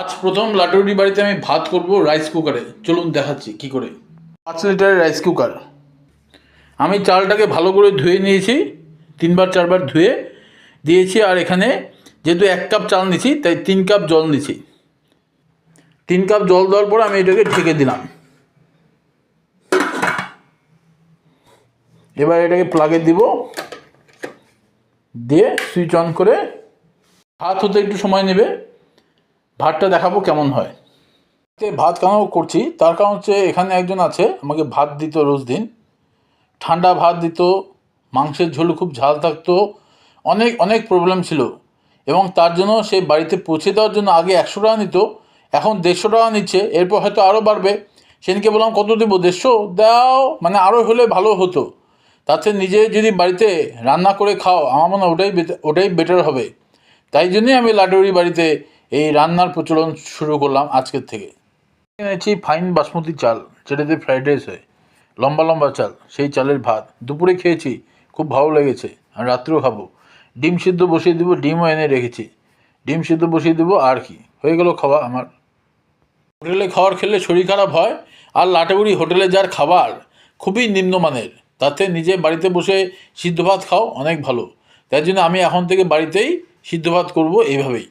আজ প্রথম লাটুরি বাড়িতে আমি ভাত করব রাইস কুকারে। চলুন দেখাচ্ছি কি করে। 5 লিটারের রাইস কুকার। আমি চালটাকে ভালো করে ধুয়ে নিয়েছি, 3-4 বার ধুয়ে দিয়েছি। আর এখানে যেহেতু 1 কাপ চাল নিয়েছি তাই 3 কাপ জল নিয়েছি। 3 কাপ জল দেওয়ার পর আমি এটাকে ঢেকে দিলাম। এবার এটাকে প্লাগে দিব, দিয়ে সুইচ অন করে ভাত হতে একটু সময় নেবে। ভাতটা দেখাবো কেমন হয়। ভাত কেন করছি তার কারণ হচ্ছে এখানে একজন আছে, আমাকে ভাত দিত রোজ দিন, ঠান্ডা ভাত দিত, মাংসের ঝোল খুব ঝাল থাকতো, অনেক অনেক প্রবলেম ছিল। এবং তার জন্য সেই বাড়িতে পৌঁছে দেওয়ার জন্য আগে 100 টাকা নিত, এখন 150 টাকা নিচ্ছে। এরপর হয়তো আরও বাড়বে। সেদিনকে বললাম কত দেবো, 150 দাও, মানে আরও হলে ভালো হতো। তাতে নিজে যদি বাড়িতে রান্না করে খাও, আমার মনে হয় ওটাই বেটার হবে। তাই জন্যই আমি লাটুরি বাড়িতে এই রান্নার প্রচলন শুরু করলাম আজকের থেকে। এনেছি ফাইন বাসমতি চাল, যেটাতে ফ্রাইড রাইস হয়, লম্বা লম্বা চাল। সেই চালের ভাত দুপুরে খেয়েছি, খুব ভালো লেগেছে। আর রাত্রেও খাবো। ডিম সিদ্ধ বসিয়ে দেবো, ডিমও এনে রেখেছি, ডিম সিদ্ধ বসিয়ে দেবো। আর কি, হয়ে গেল খাওয়া আমার। হোটেলে খাবার খেলে শরীর খারাপ হয়। আর লাটাগুড়ি হোটেলে যার খাবার খুবই নিম্নমানের, তাতে নিজে বাড়িতে বসে সিদ্ধ ভাত খাও, অনেক ভালো। তাই জন্য আমি এখন থেকে বাড়িতেই সিদ্ধ ভাত করবো এইভাবেই।